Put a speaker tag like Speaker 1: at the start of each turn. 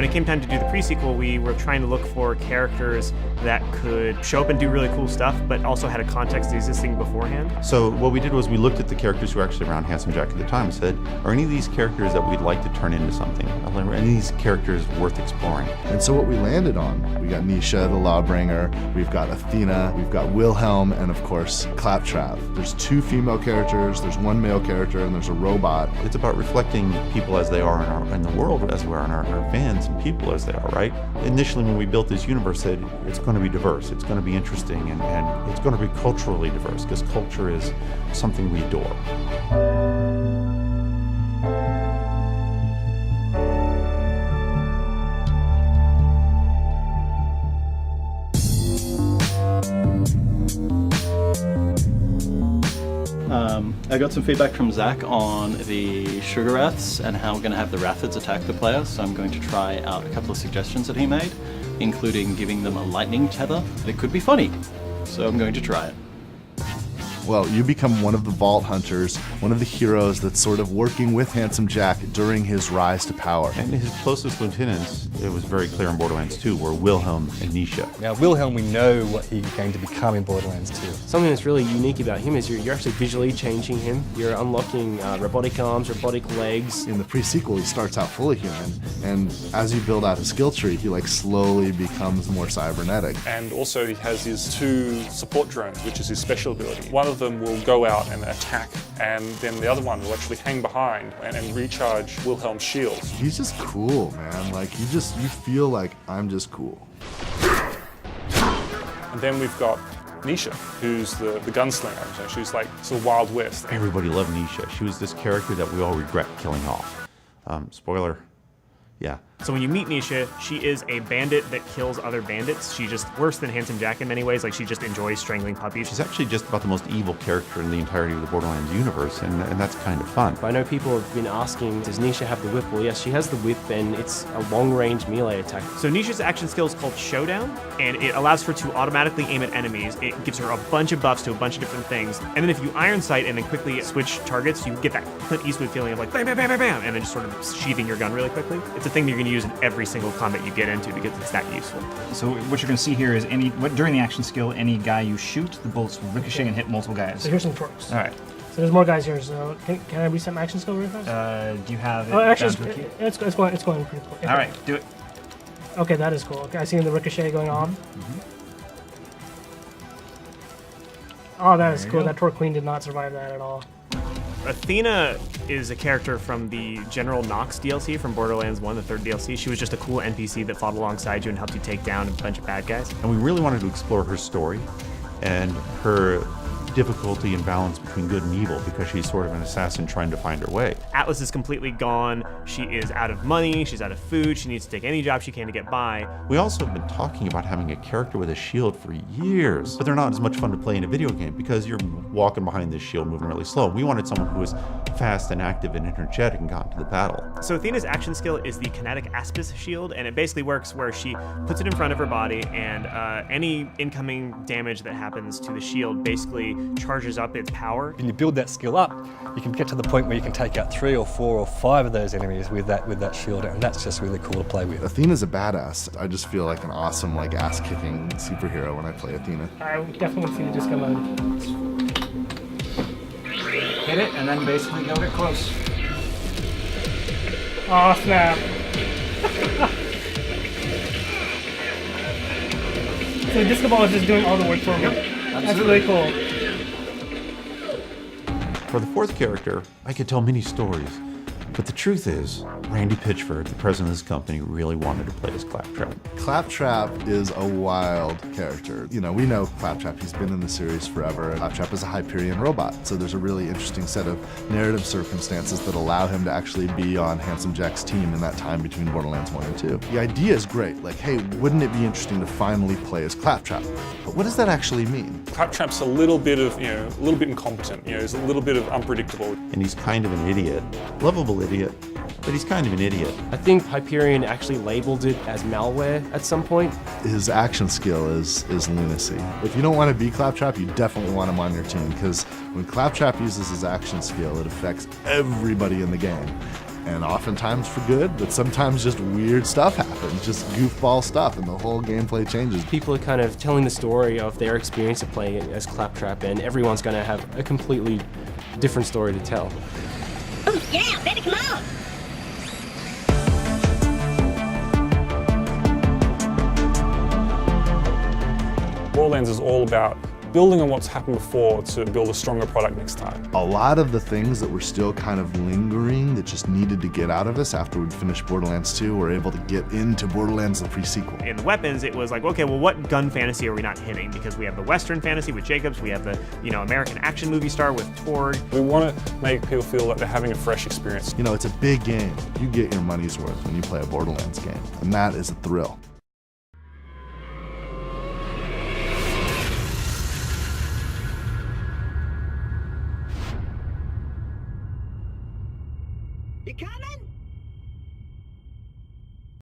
Speaker 1: it came time to do the pre-sequel, we were trying to look for characters that could show up and do really cool stuff, but also had a context existing beforehand.
Speaker 2: So what we did was we looked at the characters who were actually around Handsome Jack at the time and said, are any of these characters that we'd like to turn into something? Are any of these characters worth exploring?
Speaker 3: And so what we landed on, we got Nisha, the Lawbringer, we've got Athena, we've got Wilhelm, and of course, Claptrap. There's 2 female characters, there's 1 male character, and there's a robot.
Speaker 2: It's about reflecting people as they are in the world, as we are in our fans, and people as they are, right? Initially, when we built this universe, said it's going to be diverse, it's going to be interesting, and it's going to be culturally diverse, because culture is something we adore.
Speaker 4: I got some feedback from Zach on the Sugar Wraths and how we're going to have the Wrathids attack the player, so I'm going to try out a couple of suggestions that he made, including giving them a lightning tether. It could be funny, so I'm going to try it.
Speaker 3: Well, you become one of the Vault Hunters, one of the heroes that's sort of working with Handsome Jack during his rise to power.
Speaker 2: And his closest lieutenants, it was very clear in Borderlands 2, were Wilhelm and Nisha.
Speaker 5: Now, Wilhelm, we know what he's going to become in Borderlands 2.
Speaker 6: Something that's really unique about him is you're actually visually changing him. You're unlocking robotic arms, robotic legs.
Speaker 3: In the pre-sequel, he starts out fully human, and as you build out his skill tree, he slowly becomes more cybernetic.
Speaker 7: And also he has his 2 support drones, which is his special ability. One of them will go out and attack, and then the other one will actually hang behind and recharge Wilhelm's shield.
Speaker 3: He's just cool, man. You feel like I'm just cool.
Speaker 7: And then we've got Nisha, who's the gunslinger. So she's like sort of Wild West.
Speaker 2: Everybody loved Nisha. She was this character that we all regret killing off. Spoiler, yeah.
Speaker 1: So when you meet Nisha, she is a bandit that kills other bandits. She's just worse than Handsome Jack in many ways. She just enjoys strangling puppies.
Speaker 2: She's actually just about the most evil character in the entirety of the Borderlands universe, and that's kind of fun.
Speaker 6: I know people have been asking, does Nisha have the whip? Well, yes, she has the whip, and it's a long-range melee attack.
Speaker 1: So Nisha's action skill is called Showdown, and it allows her to automatically aim at enemies. It gives her a bunch of buffs to a bunch of different things. And then if you iron sight and then quickly switch targets, you get that Clint Eastwood feeling of bam, bam, bam, bam, bam, and then just sort of sheathing your gun really quickly. It's a thing that you're going to use in every single combat you get into because it's that useful.
Speaker 8: So what you're going to see here is during the action skill, any guy you shoot, the bullets will ricochet and hit multiple guys.
Speaker 9: So here's some torques.
Speaker 8: All right.
Speaker 9: So there's more guys here. So can I reset my action skill really fast?
Speaker 8: Do you have it?
Speaker 9: Oh, actually, it's going pretty cool.
Speaker 8: All right, do it.
Speaker 9: Okay, that is cool. Okay, I see the ricochet going on. Oh, that is cool. That Torque Queen did not survive that at all.
Speaker 1: Athena is a character from the General Nox DLC from Borderlands 1, the 3rd DLC. She was just a cool NPC that fought alongside you and helped you take down a bunch of bad guys.
Speaker 2: And we really wanted to explore her story and her difficulty and balance between good and evil, because she's sort of an assassin trying to find her way.
Speaker 1: Atlas is completely gone. She is out of money. She's out of food. She needs to take any job she can to get by.
Speaker 2: We also have been talking about having a character with a shield for years, but they're not as much fun to play in a video game because you're walking behind this shield moving really slow. We wanted someone who was fast and active and energetic and got into the battle.
Speaker 1: So Athena's action skill is the Kinetic Aspis shield, and it basically works where she puts it in front of her body, and any incoming damage that happens to the shield basically charges up its power.
Speaker 5: When you build that skill up, you can get to the point where you can take out 3 or 4 or 5 of those enemies with that shield, and that's just really cool to play with.
Speaker 3: Athena's a badass. I just feel like an awesome, ass-kicking superhero when I play Athena.
Speaker 9: I definitely see the disco mode.
Speaker 8: Hit it, and then basically go get close.
Speaker 9: Oh, snap. So the disco ball is just doing all the work for me. That's really cool.
Speaker 2: For the 4th character, I could tell many stories, but the truth is, Randy Pitchford, the president of this company, really wanted to play as Claptrap.
Speaker 3: Claptrap is a wild character. We know Claptrap. He's been in the series forever. Claptrap is a Hyperion robot, so there's a really interesting set of narrative circumstances that allow him to actually be on Handsome Jack's team in that time between Borderlands 1 and 2. The idea is great. Hey, wouldn't it be interesting to finally play as Claptrap? But what does that actually mean?
Speaker 7: Claptrap's a little bit incompetent. He's a little bit of unpredictable.
Speaker 2: And he's kind of an idiot. Lovable idiot, but he's kind of an idiot.
Speaker 6: I think Hyperion actually labeled it as malware at some point.
Speaker 3: His action skill is lunacy. If you don't want to be Claptrap, you definitely want him on your team, because when Claptrap uses his action skill, it affects everybody in the game. and oftentimes for good, but sometimes just weird stuff happens, just goofball stuff, and the whole gameplay changes.
Speaker 6: People are kind of telling the story of their experience of playing it as Claptrap, and everyone's going to have a completely different story to tell.
Speaker 10: Oh, yeah, baby, come on!
Speaker 7: Borderlands is all about building on what's happened before to build a stronger product next time.
Speaker 3: A lot of the things that were still kind of lingering that just needed to get out of us after we'd finished Borderlands 2 were able to get into Borderlands the pre-sequel.
Speaker 1: In the weapons, it was like, okay, well, what gun fantasy are we not hitting? Because we have the Western fantasy with Jacobs, we have the, American action movie star with Torg.
Speaker 7: We want to make people feel like they're having a fresh experience.
Speaker 3: You know, it's a big game. You get your money's worth when you play a Borderlands game, and that is a thrill.
Speaker 10: You coming?